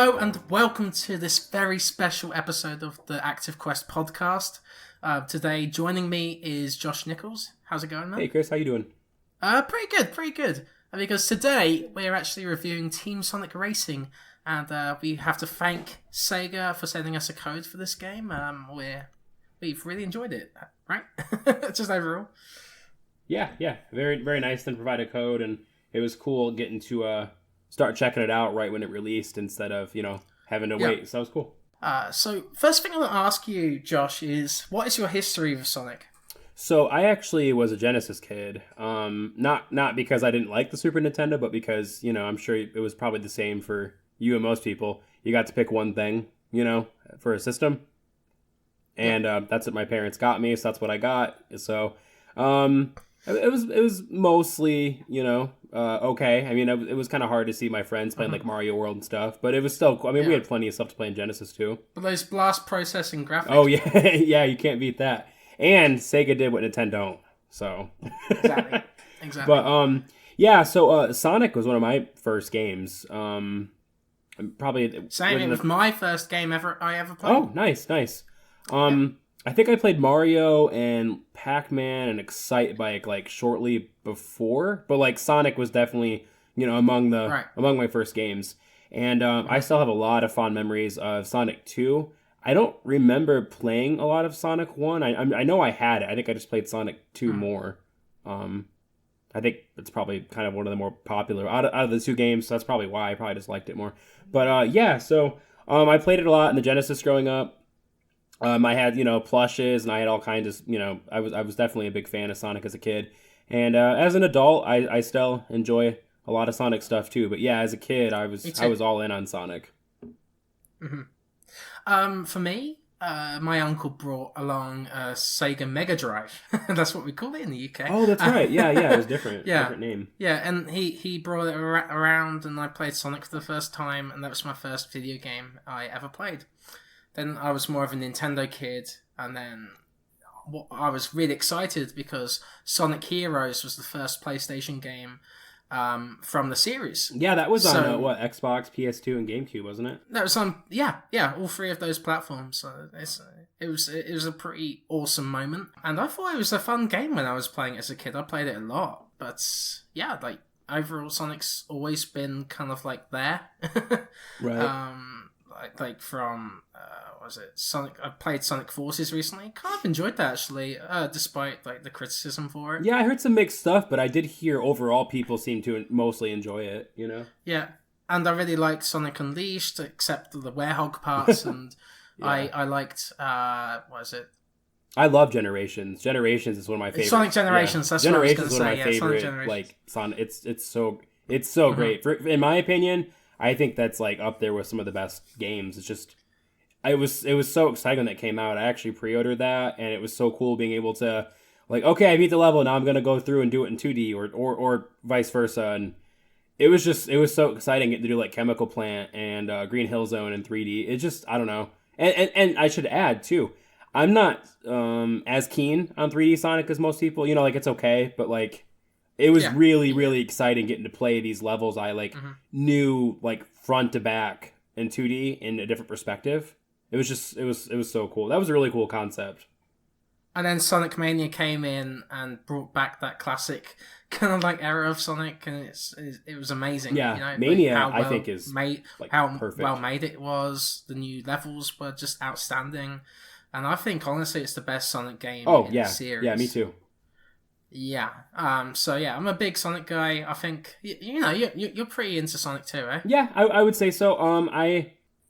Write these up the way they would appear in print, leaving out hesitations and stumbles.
Hello and welcome to this very special episode of the Active Quest podcast. Today joining me is Josh Nichols. How's it going, man? Hey Chris, how you doing? Pretty good. Because today we're actually reviewing Team Sonic Racing, and we have to thank SEGA for sending us a code for this game. We've really enjoyed it, right? Just overall. Yeah, very very nice. Then provide a code, and it was cool getting to start checking it out right when it released instead of having to wait. So that was cool. So first thing I want to ask you, Josh, is what is your history with Sonic? So I actually was a Genesis kid. Not because I didn't like the Super Nintendo, but because I'm sure it was probably the same for you and most people. You got to pick one thing, for a system, and that's what my parents got me. So that's what I got. So it was mostly okay. I mean, it was kind of hard to see my friends playing like Mario World and stuff, but it was still cool. I mean, we had plenty of stuff to play in Genesis too. But those blast processing graphics. Oh yeah, yeah, you can't beat that. And Sega did what Nintendo don't. So Exactly. But so Sonic was one of my first games. Probably same. It was my first game I ever played. Oh, nice. I think I played Mario and Pac-Man and Excitebike like shortly before, but like Sonic was definitely among my first games. And I still have a lot of fond memories of Sonic 2. I don't remember playing a lot of Sonic 1. I know I had it. I think I just played Sonic 2 more. I think it's probably kind of one of the more popular out of the two games, so that's probably why I probably just liked it more. But so I played it a lot in the Genesis growing up. I had plushes, and I had all kinds of I was definitely a big fan of Sonic as a kid, and as an adult I still enjoy a lot of Sonic stuff too. But yeah, as a kid I was all in on Sonic. Mm-hmm. For me, my uncle brought along a Sega Mega Drive. That's what we call it in the UK. Oh, that's right. Yeah, it was different. Different name. Yeah, and he brought it around, and I played Sonic for the first time, and that was my first video game I ever played. Then I was more of a Nintendo kid, and then I was really excited because Sonic Heroes was the first PlayStation game from the series. Yeah, that was on Xbox, PS2, and GameCube, wasn't it? That was on all three of those platforms. So it was a pretty awesome moment, and I thought it was a fun game when I was playing it as a kid. I played it a lot, but yeah, like overall, Sonic's always been kind of like there, right? Like from was it Sonic? I played Sonic Forces recently. Kind of enjoyed that actually, despite like the criticism for it. Yeah, I heard some mixed stuff, but I did hear overall people seem to mostly enjoy it. Yeah, and I really liked Sonic Unleashed, except the werehog parts, and yeah. I liked what is it? I love Generations. Generations is one of my favorites. Sonic Generations. Yeah. That's Generations what I was going to say. Generations is one of my favorite. Like Sonic, it's so great. In my opinion, I think that's like up there with some of the best games. It's just. It was so exciting when that came out. I actually pre-ordered that, and it was so cool being able to, like, okay, I beat the level, now I'm gonna go through and do it in 2D or vice versa. And it was so exciting getting to do like Chemical Plant and Green Hill Zone in 3D. It just, I don't know. And I should add too, I'm not as keen on 3D Sonic as most people. Like it's okay, but like it was really really exciting getting to play these levels I knew like front to back in 2D in a different perspective. It was so cool. That was a really cool concept. And then Sonic Mania came in and brought back that classic kind of like era of Sonic, and it was amazing. Yeah, Mania I think is made, like how perfect. Well made it was. The new levels were just outstanding, and I think honestly it's the best Sonic game in the series. Yeah, me too. Yeah. So yeah, I'm a big Sonic guy. I think you're pretty into Sonic too, eh? Yeah, I would say so.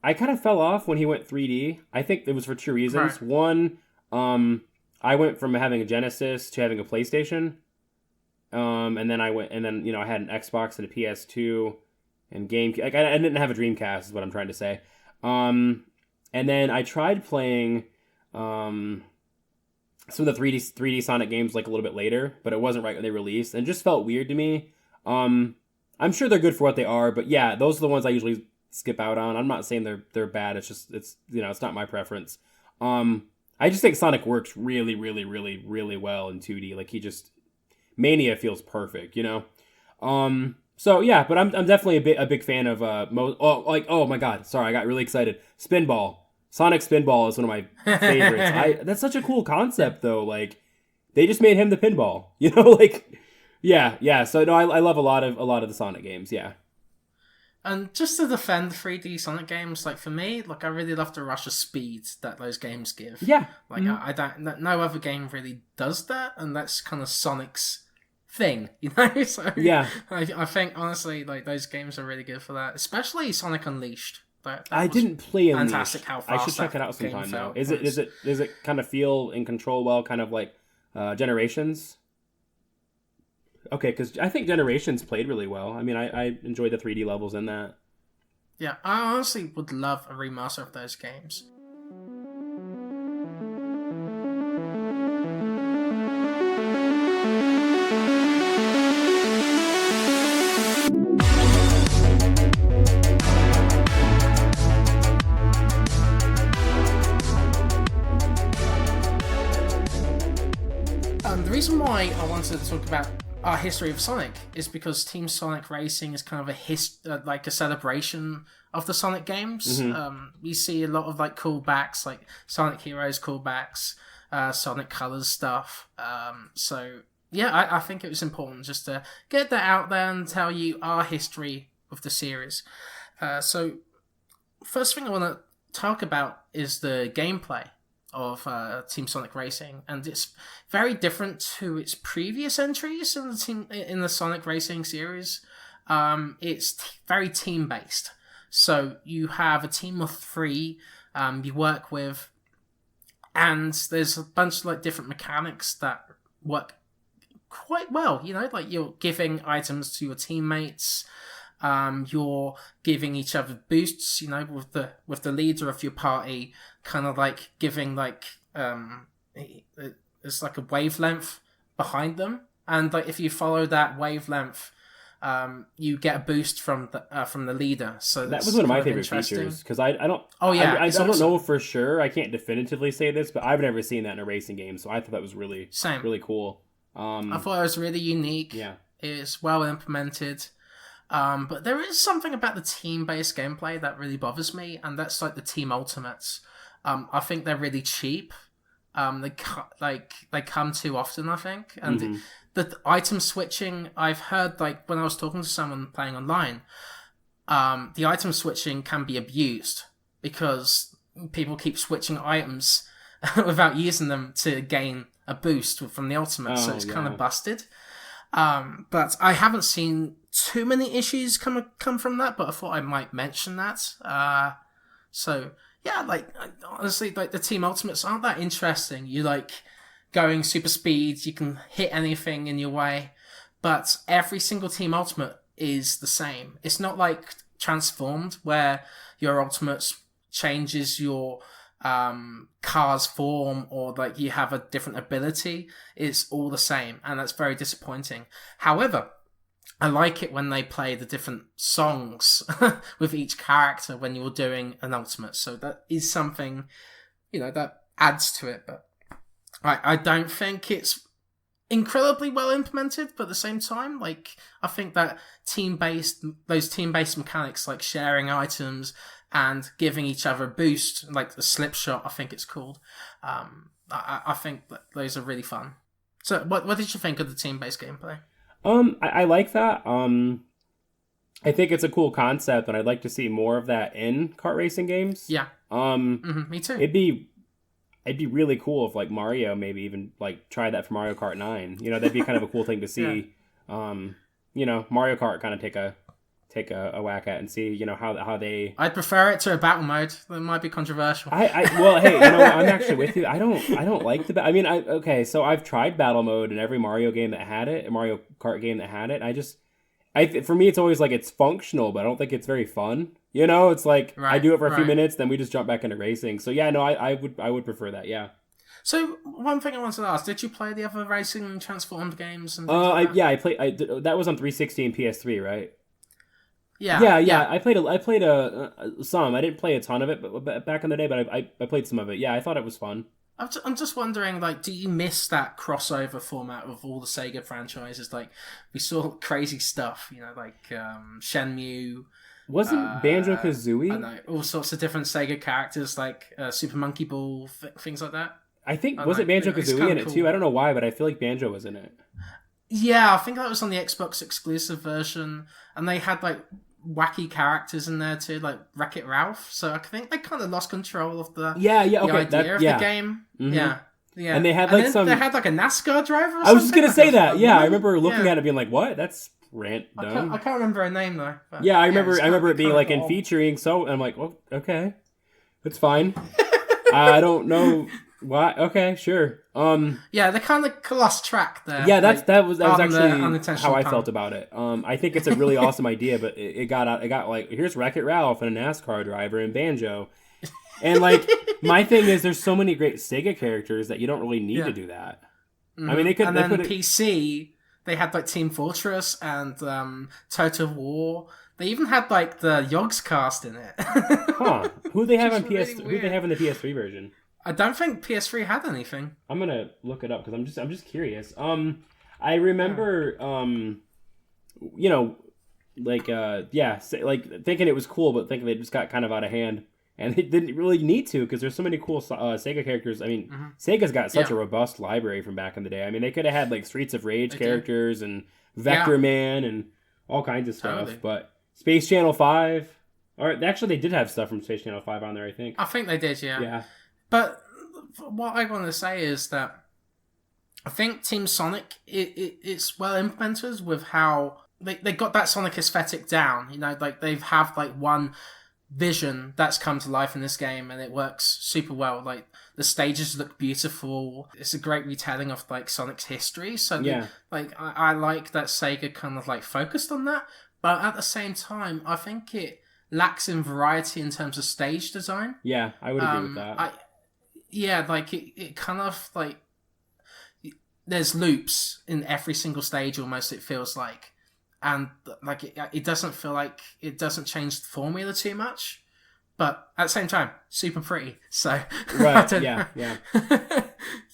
I kind of fell off when he went 3D. I think it was for two reasons. Right. One, I went from having a Genesis to having a PlayStation. And then I had an Xbox and a PS2 and GameCube. Like I didn't have a Dreamcast is what I'm trying to say. And then I tried playing some of the 3D Sonic games like a little bit later, but it wasn't right when they released, and it just felt weird to me. I'm sure they're good for what they are, but yeah, those are the ones I usually skip out on. I'm not saying they're bad. It's just it's not my preference. I just think Sonic works really, really, really, really well in 2D. Like Mania feels perfect, So yeah, but I'm definitely a big fan of oh my god, sorry, I got really excited. Spinball, Sonic Spinball is one of my favorites. That's such a cool concept though. Like they just made him the pinball, like yeah. So no, I love a lot of the Sonic games. Yeah. And just to defend 3D Sonic games, like for me, like I really love the rush of speed that those games give. Yeah. Like I don't, no other game really does that, and that's kind of Sonic's thing, So yeah, I think honestly, like those games are really good for that, especially Sonic Unleashed. That I didn't play Unleashed. Fantastic how fast I should check it out sometime though. Does it kind of feel and control well, kind of like Generations? Okay, because I think Generations played really well. I mean, I enjoyed the 3D levels in that. Yeah, I honestly would love a remaster of those games. The reason why I wanted to talk about our history of Sonic is because Team Sonic Racing is kind of like a celebration of the Sonic games. Mm-hmm. You see a lot of like callbacks, like Sonic Heroes callbacks, Sonic Colors stuff. So yeah, I think it was important just to get that out there and tell you our history of the series. So first thing I want to talk about is the gameplay of Team Sonic Racing, and it's very different to its previous entries in the Sonic Racing series. It's very team based, so you have a team of 3 you work with, and there's a bunch of like different mechanics that work quite well. Like you're giving items to your teammates. You're giving each other boosts, with the leader of your party, kind of like giving like it's like a wavelength behind them, and like if you follow that wavelength, you get a boost from the leader. So that was one of my favorite features because I don't. Oh yeah, I don't know for sure. I can't definitively say this, but I've never seen that in a racing game, so I thought that was really cool. I thought it was really unique. Yeah, it's well implemented. But there is something about the team-based gameplay that really bothers me, and that's like the team ultimates. I think they're really cheap. They come too often, I think, and the item switching. I've heard like when I was talking to someone playing online, the item switching can be abused because people keep switching items without using them to gain a boost from the ultimate. So it's kind of busted. But I haven't seen too many issues come from that, but I thought I might mention that. So yeah, like honestly, like the team ultimates aren't that interesting. You like going super speeds, you can hit anything in your way, but every single team ultimate is the same. It's not like Transformed where your ultimates changes your car's form or like you have a different ability. It's all the same, and that's very disappointing. However, I like it when they play the different songs with each character when you're doing an ultimate. So that is something, that adds to it. But I don't think it's incredibly well implemented, but at the same time, like I think that those team-based mechanics like sharing items and giving each other a boost, like the slip shot, I think it's called. I think that those are really fun. So what did you think of the team-based gameplay? I like that. I think it's a cool concept, and I'd like to see more of that in kart racing games. Yeah. Me too. It'd be really cool if like Mario maybe even like try that for Mario Kart 9. That'd be kind of a cool thing to see. Yeah. Mario Kart kind of take a whack at and see, how they. I'd prefer it to a battle mode. That might be controversial. Well, hey, I'm actually with you. I don't like the. I mean, okay. So I've tried battle mode in every Mario game that had it, a Mario Kart game that had it. For me, it's always like it's functional, but I don't think it's very fun. It's like I do it for a few minutes, then we just jump back into racing. So yeah, no, I would prefer that. Yeah. So one thing I wanted to ask: did you play the other racing and Transformed games? And I played. That was on 360 and PS3, right? Yeah. I played some. I didn't play a ton of it, but back in the day, but I played some of it. Yeah, I thought it was fun. I'm just wondering, like, do you miss that crossover format of all the Sega franchises? Like, we saw crazy stuff, like Shenmue. Wasn't Banjo-Kazooie? I know, all sorts of different Sega characters, like Super Monkey Ball, things like that. I think, was it Banjo-Kazooie in it too? I don't know why, but I feel like Banjo was in it. Yeah, I think that was on the Xbox exclusive version, and they had, like, wacky characters in there too, like Wreck-It Ralph. So I think they kind of lost control of the idea of the game. Mm-hmm. Yeah. And they had they had like a NASCAR driver. I was just gonna say that. Yeah, I remember looking at it being like, "What? That's random." I can't remember her name though. Yeah, I remember it being like in featuring. So I'm like, "Well, okay, that's fine." I don't know why. Okay, sure. Yeah, they kind of lost track there. Yeah, that was actually how I felt about it. I think it's a really awesome idea, but it got like, here's Wreck-It Ralph and a NASCAR driver and Banjo, and like my thing is, there's so many great Sega characters that you don't really need to do that. Mm-hmm. I mean, they could. And then PC, they had like Team Fortress and Total War. They even had like the Yogs cast in it. Huh? Who they have on PS? Who they have in the PS3 version? I don't think PS3 had anything. I'm gonna look it up because I'm just curious. I remember, like thinking it was cool, but thinking it just got kind of out of hand, and they didn't really need to because there's so many cool Sega characters. I mean, Sega's got such a robust library from back in the day. I mean, they could have had like Streets of Rage characters and Vector Man and all kinds of stuff. Totally. But Space Channel 5, or actually they did have stuff from Space Channel 5 on there. I think they did. Yeah. But what I want to say is that I think Team Sonic, it's well implemented with how they got that Sonic aesthetic down. Like they've have like one vision that's come to life in this game, and it works super well. Like the stages look beautiful. It's a great retelling of like Sonic's history. So I like that Sega kind of like focused on that, but at the same time, I think it lacks in variety in terms of stage design. Yeah, I would agree with that. Like it kind of like there's loops in every single stage almost, it feels like, and like it doesn't feel like it doesn't change the formula too much, but at the same time super pretty. So right, yeah.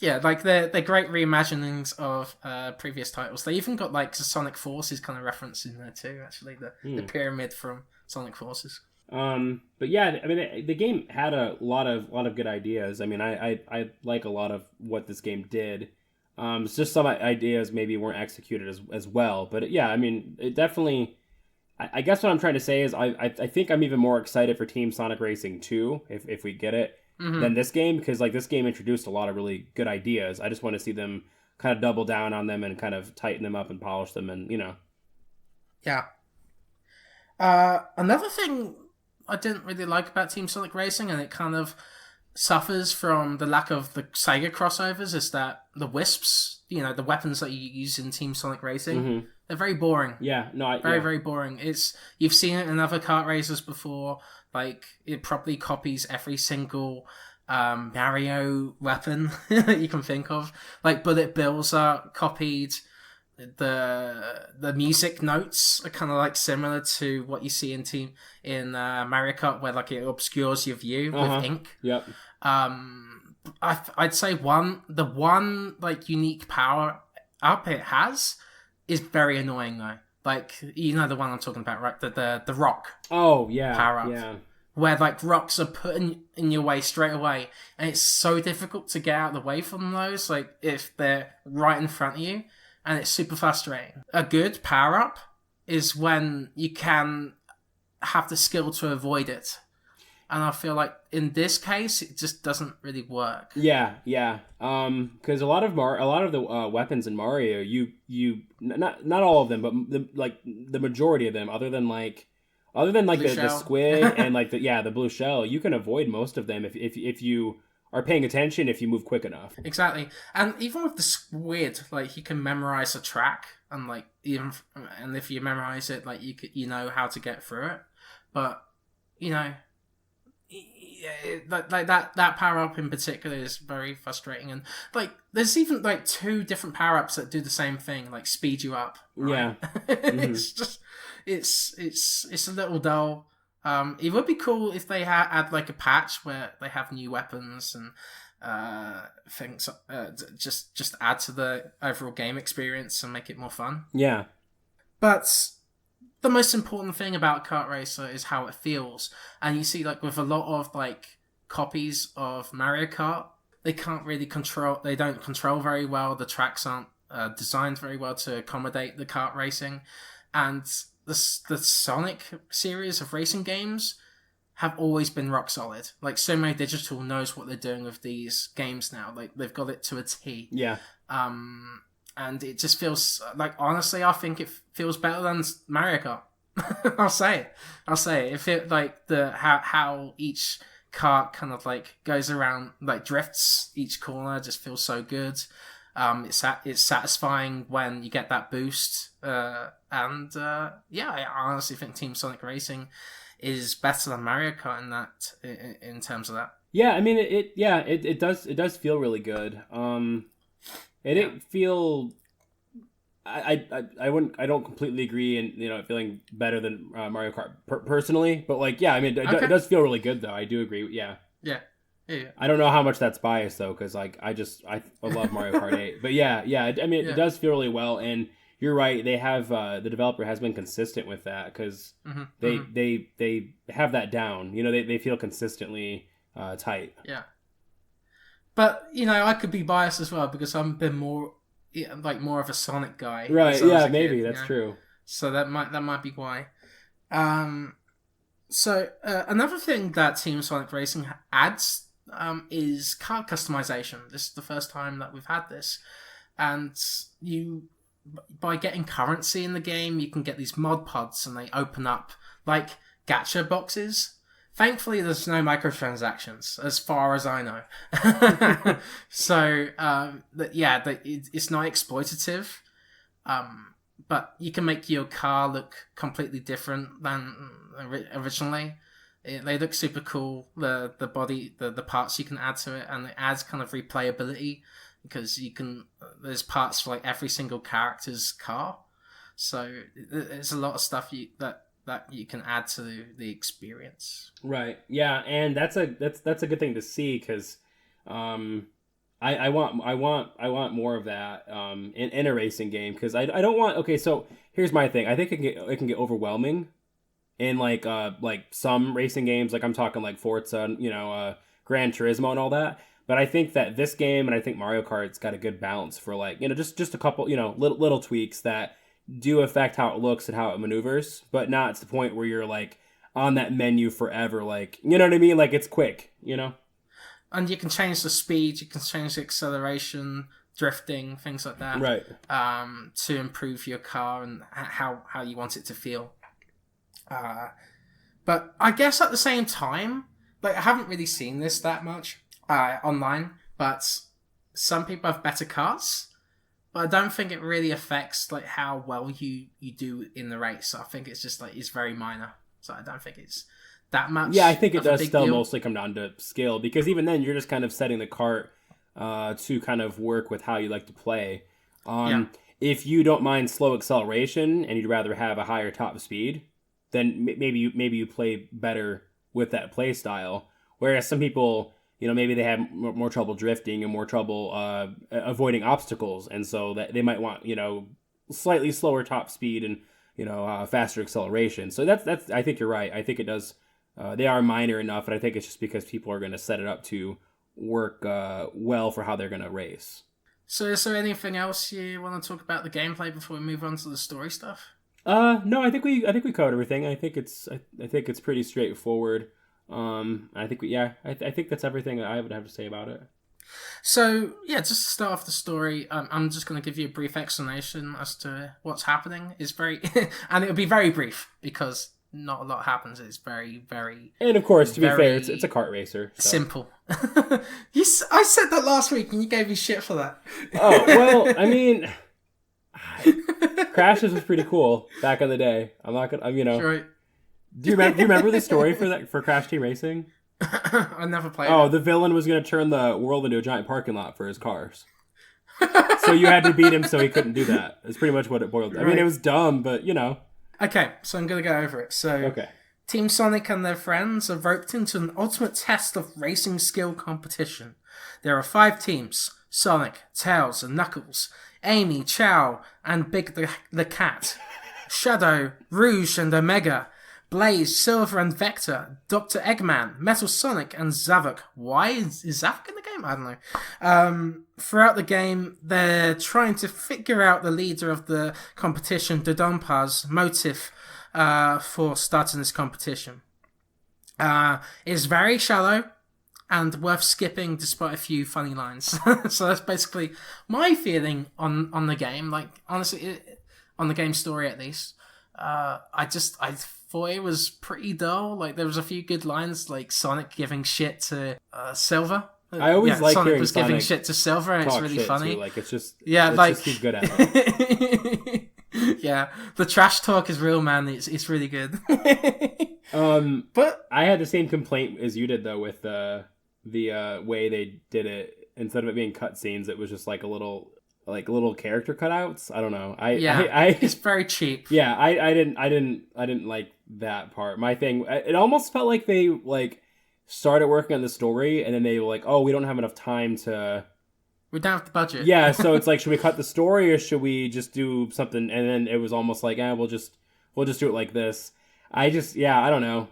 Yeah, like they're great reimaginings of previous titles. They even got like the Sonic Forces kind of reference in there too. Actually, the pyramid from Sonic Forces. But yeah, I mean, the game had a lot of good ideas. I mean, I like a lot of what this game did. It's just some ideas maybe weren't executed as well. But yeah, I mean, it definitely. I guess what I'm trying to say is I think I'm even more excited for Team Sonic Racing 2 if we get it than this game, because like this game introduced a lot of really good ideas. I just want to see them kind of double down on them and kind of tighten them up and polish them, and Yeah. Another thing I didn't really like about Team Sonic Racing, and it kind of suffers from the lack of the Sega crossovers, is that the Wisps, the weapons that you use in Team Sonic Racing, they're very boring. Yeah, no, very boring. You've seen it in other kart races before. Like it probably copies every single Mario weapon that you can think of. Like bullet bills are copied. The music notes are kind of like similar to what you see in Mario Kart, where like it obscures your view with ink. Yep. I'd say the one like unique power up it has is very annoying though. Like the one I'm talking about, right? The rock. Oh yeah. Power up. Yeah. Where like rocks are put in your way straight away, and it's so difficult to get out of the way from those. Like if they're right in front of you. And it's super frustrating. A good power-up is when you can have the skill to avoid it. And I feel like in this case, it just doesn't really work. Yeah. Because a lot of the weapons in Mario, you not all of them, but the majority of them, other than the squid and like the blue shell, you can avoid most of them if you are paying attention, if you move quick enough. Exactly. And even with the squid, like you can memorize a track, and like and if you memorize it, like you know how to get through it. But like that power up in particular is very frustrating, and like there's even like 2 different power ups that do the same thing, like speed you up. Right? Yeah. It's just it's a little dull. It would be cool if they had like a patch where they have new weapons and things just add to the overall game experience and make it more fun. Yeah. But the most important thing about Kart Racer is how it feels. And you see, like, with a lot of, like, copies of Mario Kart, they don't control very well. The tracks aren't designed very well to accommodate the kart racing. And the Sonic series of racing games have always been rock solid. Like, Sumo Digital knows what they're doing with these games now. Like, they've got it to a T. Yeah. And it just feels like, honestly, I think it feels better than Mario Kart. I'll say it. It feels like how each kart kind of like goes around, like drifts each corner, just feels so good. It's satisfying when you get that boost. I honestly think Team Sonic Racing is better than Mario Kart in terms of that. Yeah, I mean it does feel really good. It didn't feel. I don't completely agree in feeling better than Mario Kart personally, but like yeah, I mean it does feel really good though. I do agree. Yeah. Yeah. I don't know how much that's biased though, because like I love Mario Kart 8, but yeah. I mean it does feel really well, and you're right. They have the developer has been consistent with that because they have that down. They feel consistently tight. Yeah. But, I could be biased as well because I've been more of a Sonic guy. Right, yeah, maybe, that's true. So that might be why. Another thing that Team Sonic Racing adds is card customization. This is the first time that we've had this. And by getting currency in the game, you can get these mod pods and they open up like gacha boxes. Thankfully, there's no microtransactions, as far as I know. So, it's not exploitative, but you can make your car look completely different than originally. They look super cool. The body, the parts you can add to it, and it adds kind of replayability because there's parts for like every single character's car. So there's a lot of stuff that you can add to the experience. Right. Yeah, and that's a good thing to see because I want more of that in a racing game because I don't want. Okay, so here's my thing. I think it can get overwhelming in like some racing games. Like I'm talking like Forza, Gran Turismo and all that. But I think that this game and I think Mario Kart's got a good balance for like just a couple little tweaks that do affect how it looks and how it maneuvers, but not to the point where you're like on that menu forever. Like, you know what I mean? Like it's quick, And you can change the speed, you can change the acceleration, drifting, things like that. Right. To improve your car and how you want it to feel. But I guess at the same time, like I haven't really seen this that much online, but some people have better cars. But I don't think it really affects like how well you do in the race. I think it's just like it's very minor. So I don't think it's that much. Yeah, I think it does still mostly come down to skill because even then you're just kind of setting the cart to kind of work with how you like to play. If you don't mind slow acceleration and you'd rather have a higher top speed, then maybe you play better with that play style. Whereas some people, maybe they have more trouble drifting and more trouble avoiding obstacles, and so that they might want, slightly slower top speed and faster acceleration. So that's I think you're right. I think it does. They are minor enough, and I think it's just because people are going to set it up to work well for how they're going to race. So is there anything else you want to talk about the gameplay before we move on to the story stuff? No, I think we covered everything. I think it's pretty straightforward. I think I think that's everything that I would have to say about it. So just to start off the story, I'm just going to give you a brief explanation as to what's happening. It's very, and it'll be very brief because not a lot happens. It's very, very, and of course, to be fair, it's a kart racer. So. Simple. I said that last week, and you gave me shit for that. Oh well, I mean, Crashes was pretty cool back in the day. I'm not gonna, Right. Do you remember the story for Crash Team Racing? I never played. Oh, the villain was going to turn the world into a giant parking lot for his cars. So you had to beat him so he couldn't do that. That's pretty much what it boiled down. Right. I mean, it was dumb, but Okay, so I'm going to go over it. So, Team Sonic and their friends are roped into an ultimate test of racing skill competition. There are 5 teams: Sonic, Tails, and Knuckles, Amy, Chow, and Big the Cat, Shadow, Rouge, and Omega, Blaze, Silver, and Vector, Dr. Eggman, Metal Sonic, and Zavok. Why is Zavok in the game? I don't know. Throughout the game, they're trying to figure out the leader of the competition, Dodonpa's motive for starting this competition. It's very shallow and worth skipping despite a few funny lines. So that's basically my feeling on the game. Like, honestly, on the game story at least. I thought it was pretty dull. Like, there was a few good lines, like Sonic giving shit to Silver. I always like Sonic hearing was Sonic giving shit to Silver, and it's really funny. Too. Like, it's just he's good at it. Yeah, the trash talk is real, man. It's really good. But I had the same complaint as you did though with the way they did it. Instead of it being cutscenes, it was just like little character cutouts. I don't know. It's very cheap. Yeah, I didn't like that part. My thing, it almost felt like they like started working on the story and then they were like, oh, we don't have enough time to. We don't have the budget. Yeah, so it's like, should we cut the story or should we just do something? And then it was almost like, we'll just do it like this. I don't know.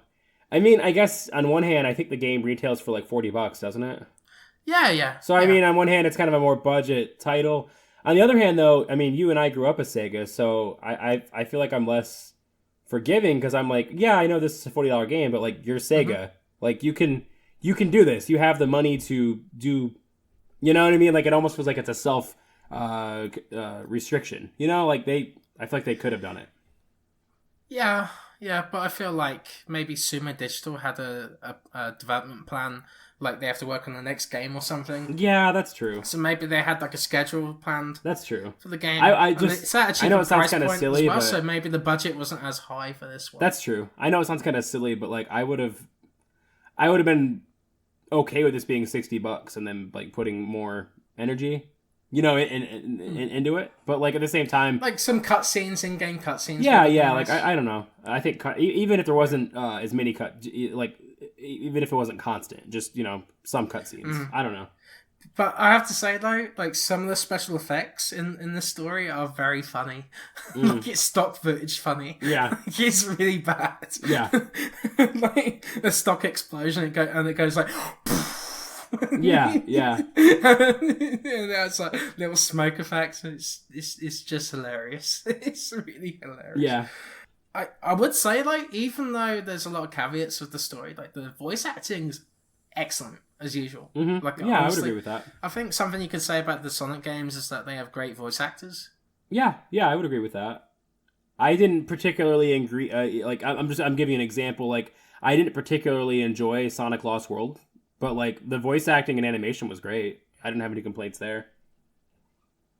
I mean, I guess on one hand, I think the game retails for like $40, doesn't it? Yeah. So I mean, on one hand, it's kind of a more budget title. On the other hand, though, I mean, you and I grew up as Sega, so I feel like I'm less forgiving because I'm like, yeah, I know this is a $40 game, but like, you're Sega, like you can do this. You have the money to do. You know what I mean? Like, it almost feels like it's a self restriction. You know, like I feel like they could have done it. Yeah, but I feel like maybe Sumo Digital had a development plan, like they have to work on the next game or something. Yeah, that's true. So maybe they had like a schedule planned. That's true. For the game. I know it sounds kind of silly, well, but so maybe the budget wasn't as high for this one. That's true. I know it sounds kind of silly, but like I would have been okay with this being $60 and then like putting more energy, you know, into it. But like at the same time, like some cutscenes, in-game cutscenes. Yeah. Nice. Like I don't know. I think even if there wasn't as many even if it wasn't constant, just some cutscenes. I don't know. But I have to say though, like some of the special effects in the story are very funny. Like it's stock footage funny. Yeah, like, it's really bad. Yeah, like a stock explosion, it goes like. yeah. And it's like little smoke effects. It's just hilarious. It's really hilarious. Yeah. I would say, like, even though there's a lot of caveats with the story, like the voice acting's excellent as usual. Mm-hmm. Like, yeah, honestly, I would agree with that. I think something you could say about the Sonic games is that they have great voice actors. Yeah, I would agree with that. I didn't particularly agree. Like, I'm giving an example. Like, I didn't particularly enjoy Sonic Lost World, but like the voice acting and animation was great. I didn't have any complaints there.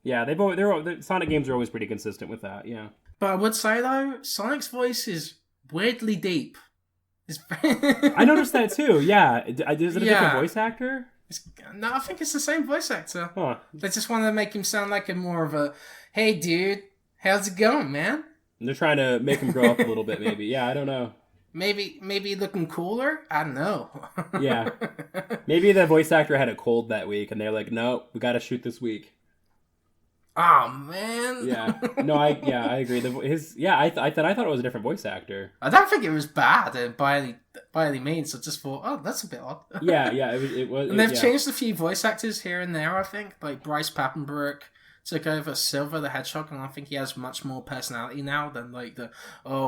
Yeah, the Sonic games are always pretty consistent with that. Yeah. But I would say though, Sonic's voice is weirdly deep. I noticed that too. Yeah, is it a different voice actor? No, I think it's the same voice actor. Huh. They just want to make him sound like more of a, "Hey, dude, how's it going, man?" And they're trying to make him grow up a little bit, maybe. Yeah, I don't know. Maybe looking cooler. I don't know. Yeah, maybe the voice actor had a cold that week, and they're like, "No, we got to shoot this week." Oh man. Yeah. No, I agree. I thought it was a different voice actor. I don't think it was bad by any means. I just thought, oh, that's a bit odd. Yeah. It was. And they've changed a few voice actors here and there. I think like Bryce Papenbrook took over Silver the Hedgehog, and I think he has much more personality now than like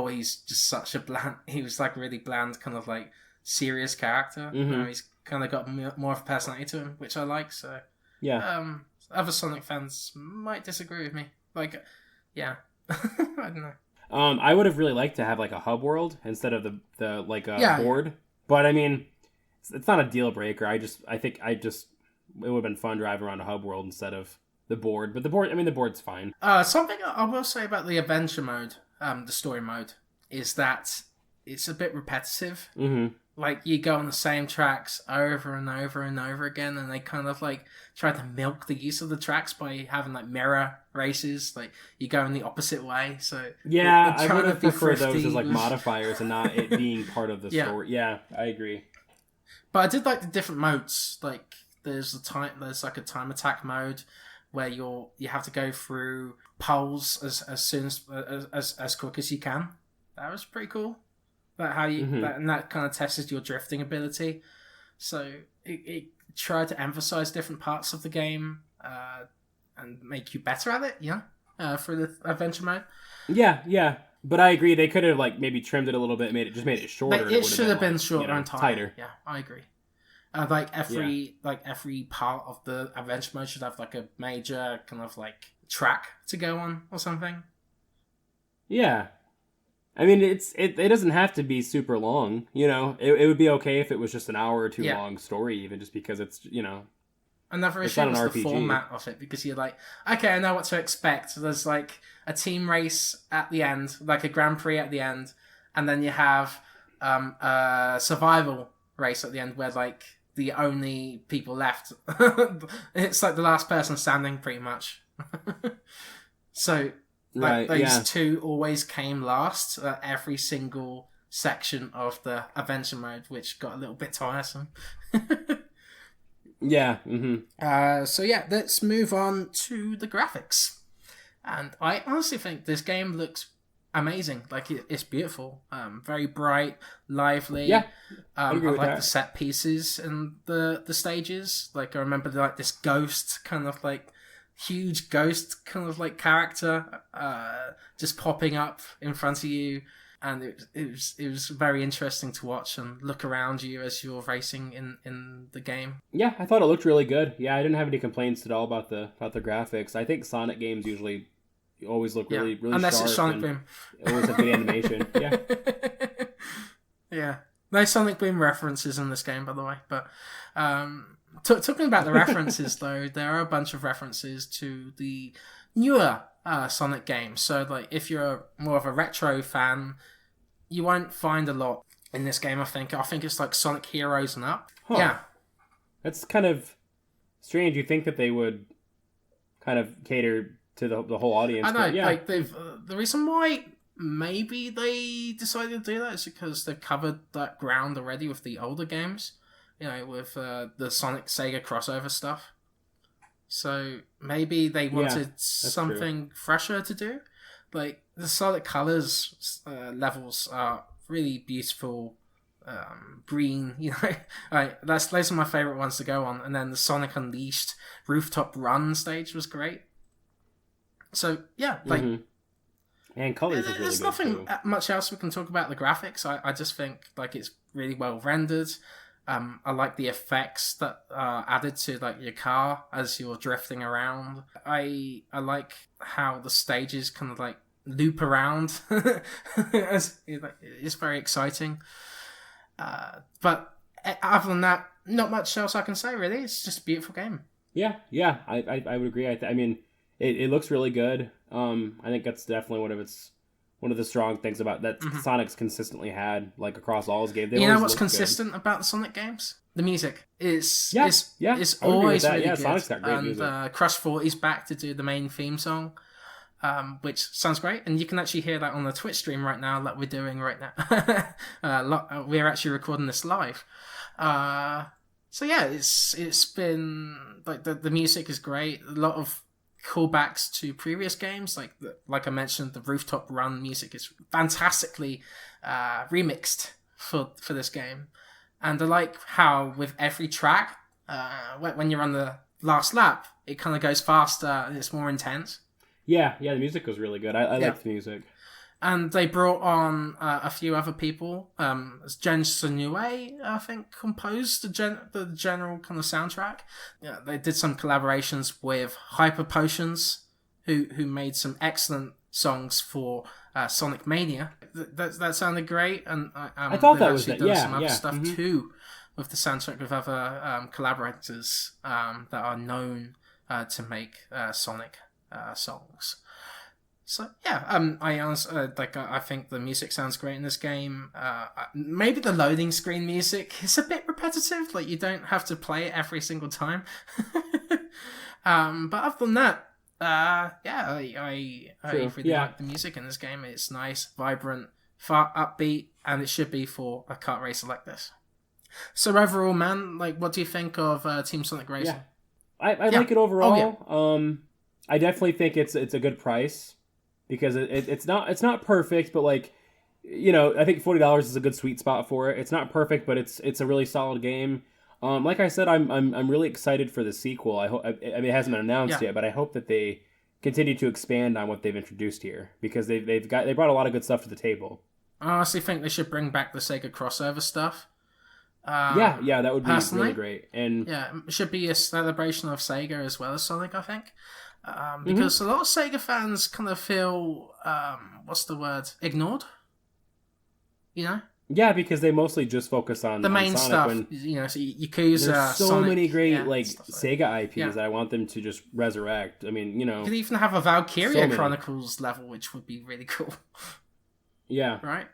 he's just such a bland. He was like really bland, kind of like serious character. Mm-hmm. Now he's kind of got more of a personality to him, which I like. So yeah. Other Sonic fans might disagree with me. Like, yeah, I don't know. I would have really liked to have like a hub world instead of the board. But I mean, it's not a deal breaker. I think it would have been fun driving around a hub world instead of the board. But the board's fine. Something I will say about the adventure mode, the story mode, is that it's a bit repetitive. Mm-hmm. Like, you go on the same tracks over and over and over again, and they kind of, like, try to milk the use of the tracks by having, like, mirror races. Like, you go in the opposite way, so... Yeah, I would have preferred those as, like, modifiers and not it being part of the story. Yeah, I agree. But I did like the different modes. Like, There's like a time attack mode where you have to go through poles as soon as quick as you can. That was pretty cool. That how you and that kind of tested your drifting ability. So it tried to emphasize different parts of the game and make you better at it. For the adventure mode. Yeah. But I agree, they could have like maybe trimmed it a little bit, made it shorter. It should have been shorter and tighter. Yeah, I agree. Every part of the adventure mode should have like a major kind of like track to go on or something. Yeah, I mean it doesn't have to be super long. It would be okay if it was just an hour or two long story, even just because it's Another issue was the format of it, because you're like, okay, I know what to expect. So there's like a team race at the end, like a Grand Prix at the end, and then you have a survival race at the end where like the only people left, it's like the last person standing pretty much. So like those two always came last at every single section of the adventure mode, which got a little bit tiresome. Yeah. So let's move on to the graphics. And I honestly think this game looks amazing. Like it's beautiful, very bright, lively. Yeah, I like the set pieces and the stages. Like I remember like this ghost kind of like huge ghost kind of like character just popping up in front of you. And it was very interesting to watch and look around you as you're racing in the game. Yeah, I thought it looked really good. Yeah, I didn't have any complaints at all about the graphics. I think Sonic games usually always look really unless sharp. It's Sonic Boom. Always have good animation. Yeah. Yeah. No Sonic Boom references in this game, by the way. But talking about the references, though, there are a bunch of references to the newer Sonic games. So, like, if you're more of a retro fan, you won't find a lot in this game. I think it's like Sonic Heroes and up. Huh. Yeah, that's kind of strange. You think that they would kind of cater to the whole audience? I know. Yeah. Like they've the reason why maybe they decided to do that is because they've covered that ground already with the older games. With the Sonic Sega crossover stuff. So maybe they wanted something fresher to do. Like the solid colors levels are really beautiful, green. Those are my favorite ones to go on. And then the Sonic Unleashed rooftop run stage was great. So yeah, like and colors. There's nothing much else we can talk about the graphics. I just think like it's really well rendered. I like the effects that are added to like your car as you're drifting around. I like how the stages kind of like loop around. It's very exciting. But other than that, not much else I can say really. It's just a beautiful game. Yeah, I would agree. I mean, it looks really good. I think that's definitely one of the strong things about that Sonic's consistently had, like across all his games. You know what's consistent about the Sonic games? The music. It's always really good. Sonic's got great music. Crush 40's back to do the main theme song, which sounds great. And you can actually hear that on the Twitch stream right now that we're doing right now. We're actually recording this live. So yeah, it's been like the music is great. A lot of callbacks to previous games, like I mentioned, the Rooftop Run music is fantastically remixed for this game, and I like how with every track, when you're on the last lap, it kind of goes faster and it's more intense. Yeah, the music was really good. I liked the music. And they brought on a few other people. Jen Sunue, I think, composed the general kind of soundtrack. Yeah, they did some collaborations with Hyper Potions, who made some excellent songs for Sonic Mania. That sounded great, and I thought that was done some other stuff too with the soundtrack with other collaborators that are known to make Sonic songs. So yeah, I think the music sounds great in this game. Maybe the loading screen music is a bit repetitive. Like you don't have to play it every single time. But other than that, I really like the music in this game. It's nice, vibrant, far upbeat, and it should be for a kart racer like this. So overall, man, like, what do you think of Team Sonic Racing? Yeah. I like it overall. Oh, yeah. I definitely think it's a good price because it's not perfect, but like, you know, I think $40 is a good sweet spot for it. It's not perfect, but it's a really solid game. Like I said, I'm really excited for the sequel. I hope. I mean, it hasn't been announced yet, but I hope that they continue to expand on what they've introduced here because they brought a lot of good stuff to the table. I honestly think they should bring back the Sega crossover stuff. Yeah, that would be really great. And yeah, it should be a celebration of Sega as well as Sonic, I think. Because a lot of Sega fans kind of feel, what's the word, ignored? You know? Yeah, because they mostly just focus on the main Sonic stuff. when you know, so Yakuza, there's so Sonic, many great Sega IPs that I want them to just resurrect. I mean, you know, you could even have a Valkyria Chronicles level, which would be really cool. Yeah. Right.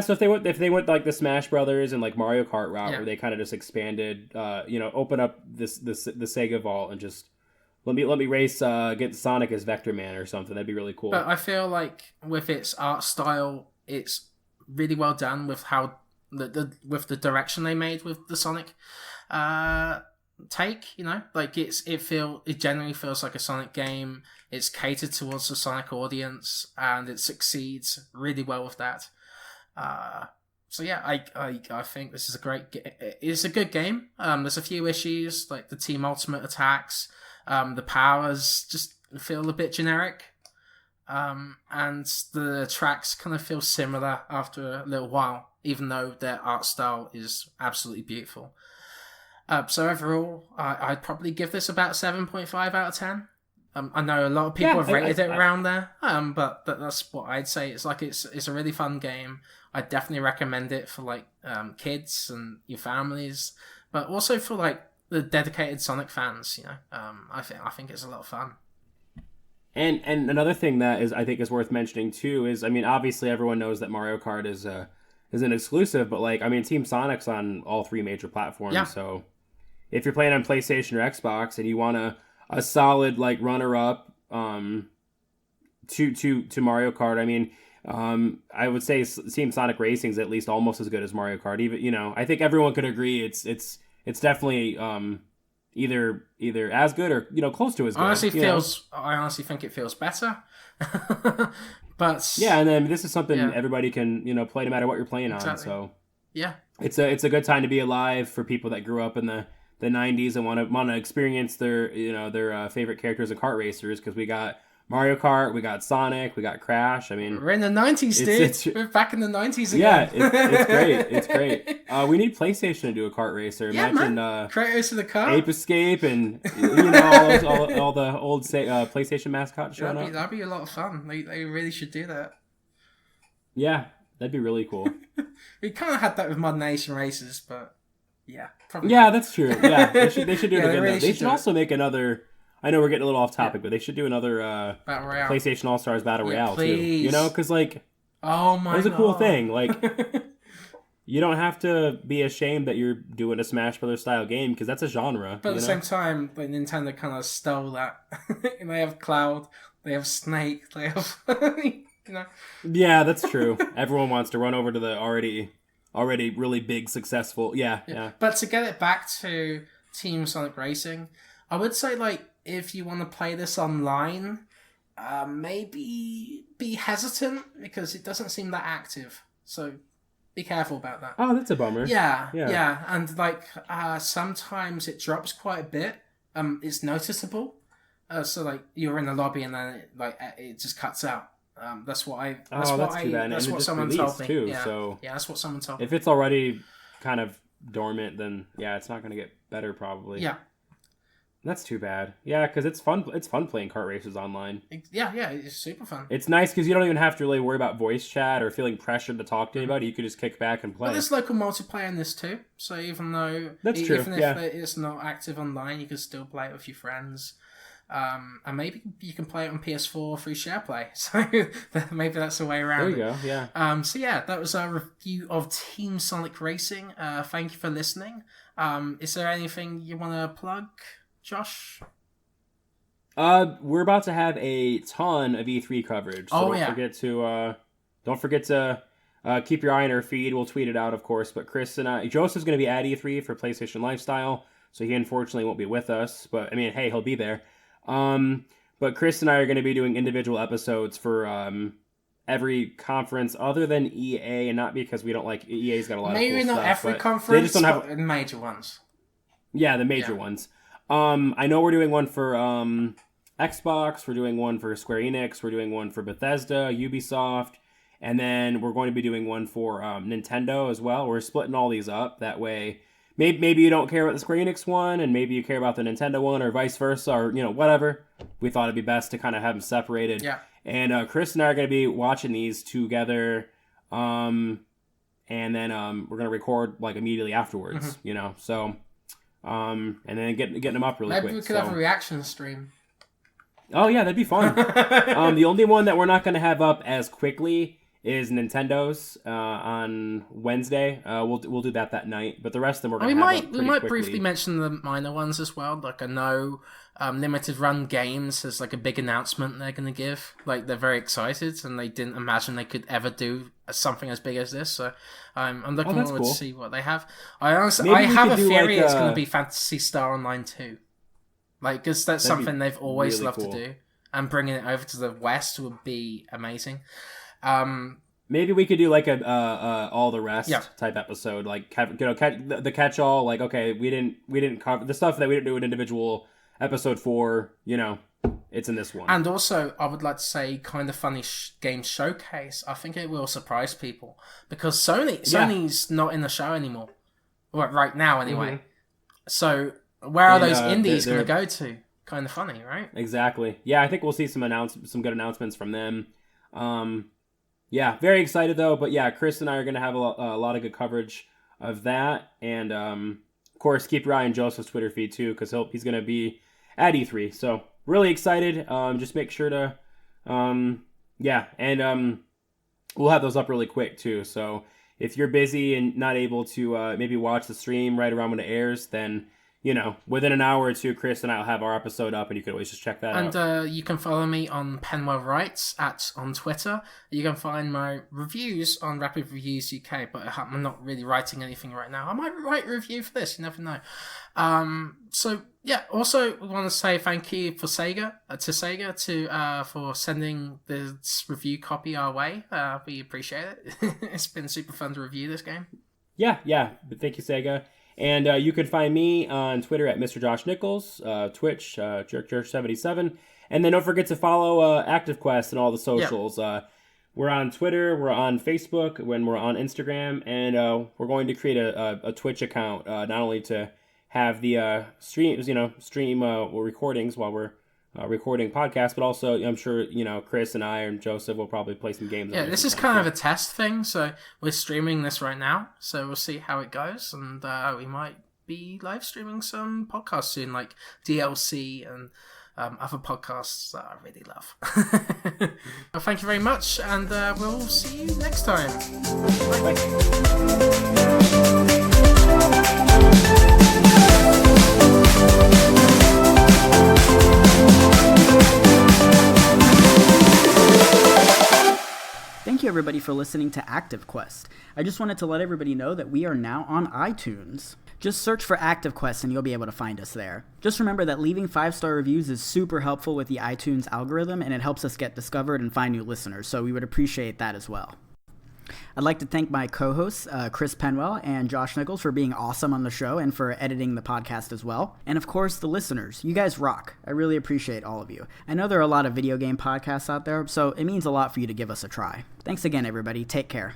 So if they went like the Smash Brothers and like Mario Kart route, where they kind of just expanded, open up the Sega vault and just let me race, get Sonic as Vector Man or something. That'd be really cool. But I feel like with its art style, it's really well done with how with the direction they made with the Sonic take. You know, like it generally feels like a Sonic game. It's catered towards the Sonic audience, and it succeeds really well with that. So yeah, I think this is it's a good game. There's a few issues like the Team Ultimate attacks. The powers just feel a bit generic. And the tracks kind of feel similar after a little while, even though their art style is absolutely beautiful. So overall, I'd probably give this about 7.5 out of 10. I know a lot of people have rated it around there, but that's what I'd say. It's like it's a really fun game. I'd definitely recommend it for like kids and your families, but also for like the dedicated Sonic fans. You know, I think it's a lot of fun. And another thing that I think is worth mentioning too is, I mean, obviously everyone knows that Mario Kart is an exclusive, but like, I mean, Team Sonic's on all three major platforms. Yeah. So if you're playing on PlayStation or Xbox and you want a solid like runner up to Mario Kart, I mean, I would say Team Sonic Racing is at least almost as good as Mario Kart. Even, you know, I think everyone could agree it's definitely either as good or, you know, close to as good. I honestly think it feels better. But yeah, and then this is something everybody can, you know, play no matter what you're playing on. So yeah, it's a good time to be alive for people that grew up in the 90s and want to experience their favorite characters and kart racers, because we got Mario Kart, we got Sonic, we got Crash. I mean, we're in the 90s, dude. We're back in the 90s again. Yeah, it's great. It's great. We need PlayStation to do a kart racer. Yeah, imagine, man. Creators of the car. Ape Escape and, you know, all the old PlayStation mascots showing up. That'd be a lot of fun. They really should do that. Yeah, that'd be really cool. We kind of had that with Mod Nation races, but yeah. Probably yeah, that's true. Yeah, they should do it again. Really they should also make another... I know we're getting a little off topic, but they should do another Battle Royale. PlayStation All-Stars Battle Royale, please. too. You know, because, like... Oh, my God. It was a cool thing. Like, you don't have to be ashamed that you're doing a Smash Brothers style game, because that's a genre. But at the same time, like, Nintendo kind of stole that. They have Cloud, they have Snake, they have... you know? Yeah, that's true. Everyone wants to run over to the already really big, successful... Yeah. But to get it back to Team Sonic Racing, I would say, like, if you want to play this online, maybe be hesitant, because it doesn't seem that active. So be careful about that. Oh, that's a bummer. Yeah. And like sometimes it drops quite a bit. It's noticeable. So like you're in the lobby and then it just cuts out. That's what I. That's what someone told me. Too, yeah. So yeah, that's what someone told me. If it's already kind of dormant, then yeah, it's not going to get better probably. Yeah. That's too bad. Yeah, because it's fun. It's fun playing kart races online. Yeah, it's super fun. It's nice because you don't even have to really worry about voice chat or feeling pressured to talk to anybody. You could just kick back and play. But there's local multiplayer in this too. So even though that's true, even if it's not active online, you can still play it with your friends. And maybe you can play it on PS4 through SharePlay. So maybe that's the way around. There you go. Yeah. So yeah, that was our review of Team Sonic Racing. Thank you for listening. Is there anything you want to plug, Josh? We're about to have a ton of E3 coverage. So don't forget to keep your eye on our feed. We'll tweet it out, of course. But Chris and Joseph's going to be at E3 for PlayStation Lifestyle, so he unfortunately won't be with us. But, I mean, hey, he'll be there. But Chris and I are going to be doing individual episodes for every conference other than EA, and not because we don't like EA's got a lot of cool stuff. Maybe not every conference, but major ones. Yeah, the major ones. I know we're doing one for Xbox, we're doing one for Square Enix, we're doing one for Bethesda, Ubisoft, and then we're going to be doing one for Nintendo as well. We're splitting all these up. That way, maybe you don't care about the Square Enix one, and maybe you care about the Nintendo one, or vice versa, or, whatever. We thought it'd be best to kind of have them separated. Yeah. And Chris and I are going to be watching these together, and then we're going to record, immediately afterwards, so... and then getting them up really quick. Maybe we could have a reaction stream. Oh yeah, that'd be fun. The only one that we're not going to have up as quickly is Nintendo's on Wednesday. We'll do that night, but the rest of them we're going to have up pretty quickly. We might briefly mention the minor ones as well. I know Limited Run Games has a big announcement they're going to give. They're very excited, and they didn't imagine they could ever do something as big as this. So I'm looking forward to see what they have. I have a theory it's going to be Phantasy Star Online 2. Because that's something they've always loved to do, and bringing it over to the West would be amazing. Maybe we could do a all the rest type episode, the catch all. Okay, we didn't cover the stuff that we didn't do an individual episode for. It's in this one. And also, I would like to say, kind of funny game showcase. I think it will surprise people because Sony's not in the show anymore, right now anyway. Mm-hmm. So where are those indies going to go to? Kind of funny, right? Exactly. Yeah, I think we'll see some good announcements from them. Yeah, very excited though. But yeah, Chris and I are going to have a lot of good coverage of that, and of course, keep your eye on Joseph's Twitter feed too, because he's going to be at E3. So really excited. Just make sure to, we'll have those up really quick too. So if you're busy and not able to maybe watch the stream right around when it airs, then within an hour or two, Chris and I will have our episode up, and you can always just check that out. And you can follow me on Penwell Writes on Twitter. You can find my reviews on Rapid Reviews UK, but I'm not really writing anything right now. I might write a review for this, you never know. Also we want to say thank you for Sega for sending this review copy our way. We appreciate it. It's been super fun to review this game. Yeah, but thank you, Sega. And you can find me on Twitter at Mr. Josh Nichols, Twitch, JerkJerk77. And then don't forget to follow ActiveQuest and all the socials. Yep. We're on Twitter, we're on Facebook, we're on Instagram, and we're going to create a Twitch account, not only to have the stream recordings while we're recording podcasts, but also I'm sure Chris and I and Joseph will probably play some games. Yeah, this is kind of a test thing, so we're streaming this right now, so we'll see how it goes, and we might be live streaming some podcasts soon, like DLC and other podcasts that I really love. Well, thank you very much, and we'll see you next time. Bye. Thank you everybody for listening to ActiveQuest. I just wanted to let everybody know that we are now on iTunes. Just search for ActiveQuest and you'll be able to find us there. Just remember that leaving 5-star reviews is super helpful with the iTunes algorithm, and it helps us get discovered and find new listeners, so we would appreciate that as well. I'd like to thank my co-hosts, Chris Penwell and Josh Nichols, for being awesome on the show and for editing the podcast as well. And of course, the listeners. You guys rock. I really appreciate all of you. I know there are a lot of video game podcasts out there, so it means a lot for you to give us a try. Thanks again, everybody. Take care.